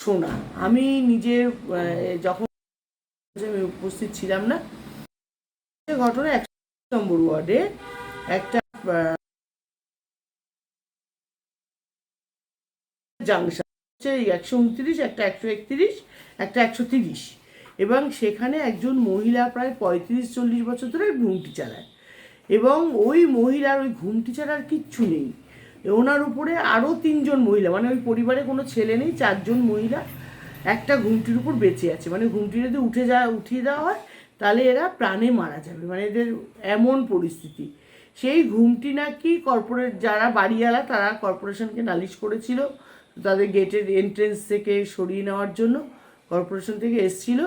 শোনা। আমি নিজে যখন আমি উপস্থিত ছিলাম না, ঘটনা 100 নম্বর ওয়ার্ডে একটা জাংশন হচ্ছে 129, একটা 131, একটা 130, এবং সেখানে একজন মহিলা প্রায় 35-40 বছর ধরে ঘুমটি চালায়, এবং ওই মহিলার ওই ঘুমটি ছাড়ার কিচ্ছু নেই। ওনার উপরে আরও 3জন মহিলা, মানে ওই পরিবারে কোনো ছেলে নেই, 4জন মহিলা একটা ঘুমটির উপর বেঁচে আছে। মানে ঘুমটি যদি উঠিয়ে দেওয়া হয় তাহলে এরা প্রাণে মারা যাবে, মানে এদের এমন পরিস্থিতি। সেই ঘুমটি নাকি কর্পোরেট যারা বাড়িওয়ালা তারা কর্পোরেশনকে নালিশ করেছিল, তাদের গেটের এন্ট্রেন্স থেকে সরিয়ে নেওয়ার জন্য কর্পোরেশন থেকে এসছিল।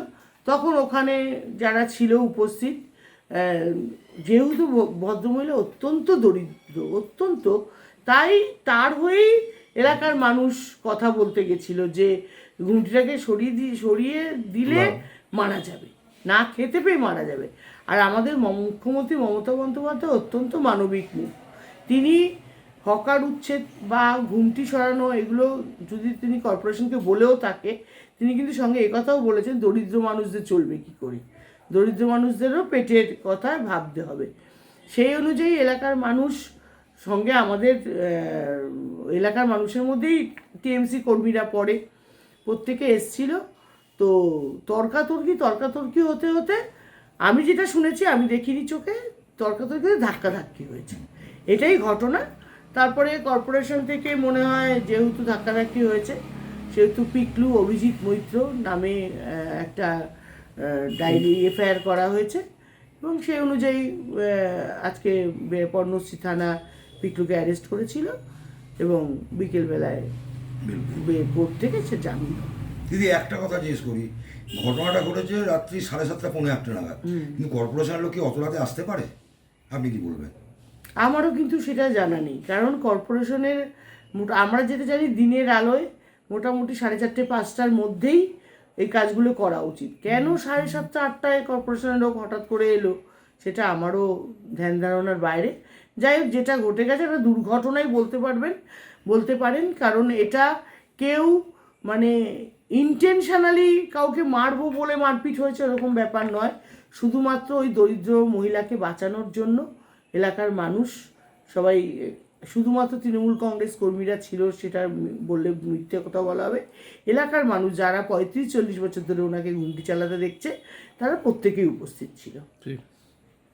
তখন ওখানে যারা ছিল উপস্থিত, যেহেতু ভদ্রমহিলা অত্যন্ত দরিদ্র, অত্যন্ত, তাই তার হয়েই এলাকার মানুষ কথা বলতে গেছিল যে ঘুমটিটাকে সরিয়ে দিলে মারা যাবে, না খেতে পেয়ে মারা যাবে। আর আমাদের মুখ্যমন্ত্রী মমতা বন্দ্যোপাধ্যায় অত্যন্ত মানবিক মুখ। তিনি হকার উচ্ছেদ বা ঘুমটি সরানো এগুলো যদি তিনি কর্পোরেশনকে বলেও থাকে, তিনি কিন্তু সঙ্গে একথাও বলেছেন দরিদ্র মানুষদের চলবে কী করে, দরিদ্র মানুষদেরও পেটের কথা ভাবতে হবে। সেই অনুযায়ী এলাকার মানুষ সঙ্গে আমাদের এলাকার মানুষের মধ্যেই টিএমসি কর্মীরা পড়ে, প্রত্যেকে এসছিল। তো তর্কাতর্কি হতে হতে আমি যেটা শুনেছি, আমি দেখিনি চোখে, তর্কাতর্কি ধাক্কাধাক্কি হয়েছে, এটাই ঘটনা। তারপরে কর্পোরেশন থেকে মনে হয় যেহেতু ধাক্কাধাক্কি হয়েছে, সেহেতু পিকলু অভিজিৎ মৈত্র নামে একটা ডায়েরি এফআইআর করা হয়েছে, এবং সেই অনুযায়ী আজকে পর্ণশ্রী থানা পিকলুকে অ্যারেস্ট করেছিল, এবং বিকেলবেলায় কোর্ট থেকে সে জামিন। দিদি একটা কথা জিজ্ঞেস করি, ঘটনাটা ঘটেছে রাত্রি 7:30 পৌনে 8টা নাগাদ, কিন্তু কর্পোরেশনের লোক কি অত রাতে আসতে পারে? আপনি কি বলবেন? আমারও কিন্তু সেটা জানা নেই, কারণ কর্পোরেশনের আমরা যেটা জানি দিনের আলোয় মোটামুটি 4:30-5টার মধ্যেই এই কাজগুলো করা উচিত। কেন 7:30-8টায় কর্পোরেশনের লোক হঠাৎ করে এলো সেটা আমারও ধ্যান ধারণার বাইরে। যাই হোক, যেটা ঘটে গেছে একটা দুর্ঘটনাই বলতে পারেন, কারণ এটা কেউ মানে ইন্টেনশনালি কাউকে মারবো বলে মারপিট হয়েছে এরকম ব্যাপার নয়। শুধুমাত্র ওই দরিদ্র মহিলাকে বাঁচানোর জন্য এলাকার মানুষ সবাই, শুধুমাত্র তৃণমূল কংগ্রেস কর্মীরা ছিল সেটা বললে মিথ্যে কথা বলা হবে, এলাকার মানুষ যারা 35-40 বছর ধরে ওনাকে ঘুমটি চালাতে দেখছে তারা প্রত্যেকেই উপস্থিত ছিল। ঠিক।